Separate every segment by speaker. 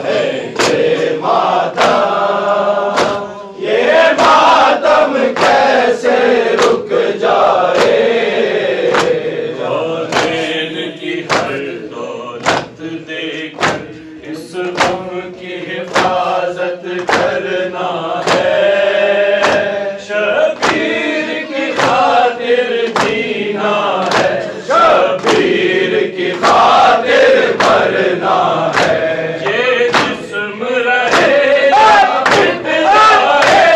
Speaker 1: है ये मातम कैसे रुक जाए।
Speaker 2: औरैन की हर दौलत देकर इस गम की हिफाजत करना है। शबीर की खातिर जीना है,
Speaker 1: शबीर की खातिर मरना है।
Speaker 2: ये जिस्म रहे
Speaker 1: मिट जाए,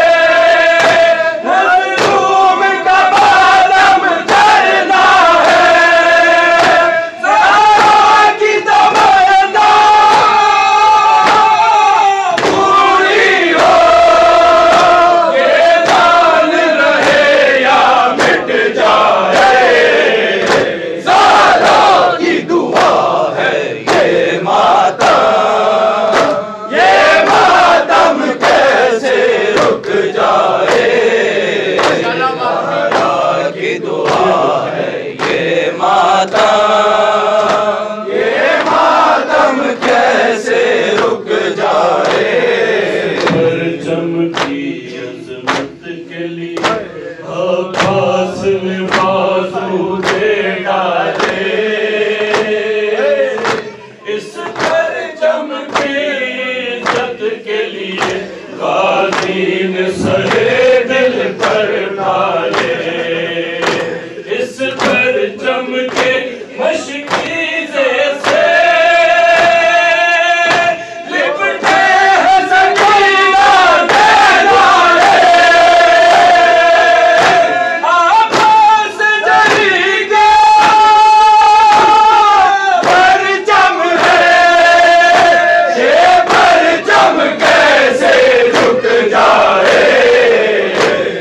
Speaker 1: मज़लूम का बालम झरना है। ज़हरा की तमन्ना पूरी हो, ये जान रहे या मिट जाए। ज़हरा की दुआ है ये मातम कैसे रुक जाए। ज़हरा की दुआ है ये मातम कैसे रुक जाए।
Speaker 2: परचम की अज़मत के लिए अब्बास ने बाजू दे डाले। इस परचम की इज्जत के लिए गाज़ी ने सरे दिल पर डाले। इस परचम के मशकीज़े से
Speaker 1: लिपटे हैं सकीना कहलाए, आभास जली के परचम है। ये परचम कैसे रुक जाए।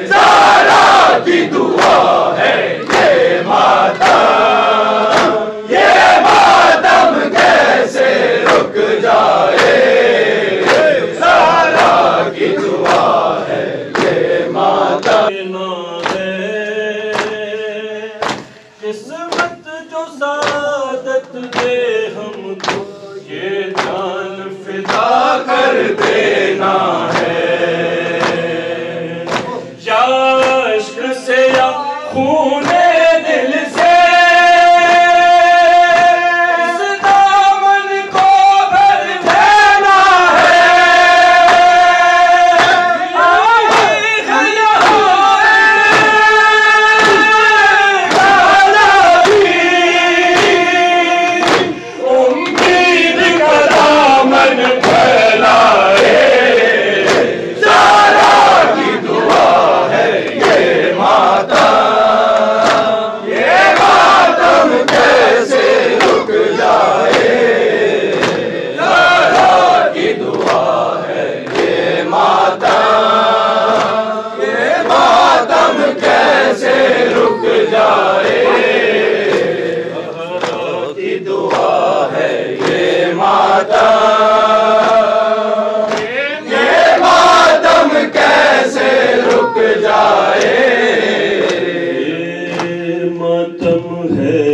Speaker 1: ज़हरा की दुआ है ये मातम कैसे रुक जाए। ज़हरा की दुआ है ये मातम।
Speaker 2: किस्मत जो सादत दे हमको, ये जान फिदा
Speaker 1: कर देना है।
Speaker 2: या इश्क से या खूने दिल से इस दामन को भर
Speaker 1: देना है।
Speaker 2: उम्मीद का दामन फैलाए।
Speaker 1: ज़हरा की दुआ है ये मातम कैसे रुक जाए। ज़हरा की दुआ है ये मातम कैसे रुक जाए। ज़हरा की दुआ है ये मातम कैसे रुक जाए।
Speaker 2: ये मातम है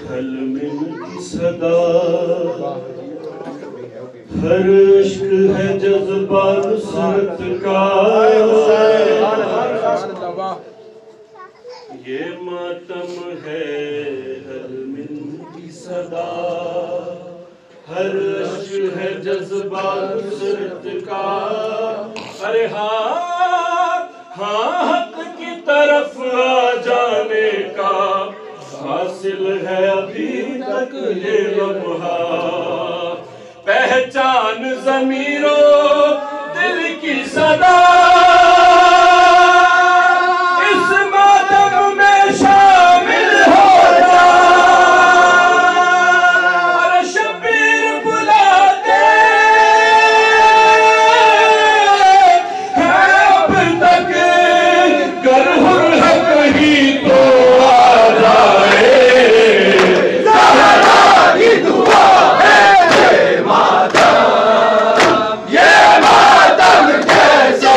Speaker 2: हलमिन की सदा, हर इश्क है जज्बा नुसरत का। ये मातम है हलमिन की सदा, हर इश्क है जज्बा नुसरत का। अरे हाँ हक की तरफ आ जाने का हासिल है अभी तक ये लम्हा। पहचान ज़मीरों दिल की सदा, इस मातम में शामिल हो जा। अरे शबीर बुलाते हैं अब तक, कर हुर है कहीं तो आ जाए।
Speaker 1: ज़हरा की दुआ है ये मातम कैसे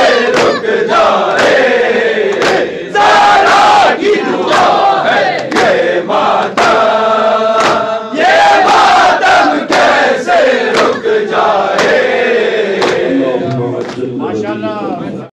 Speaker 1: माशाल्लाह।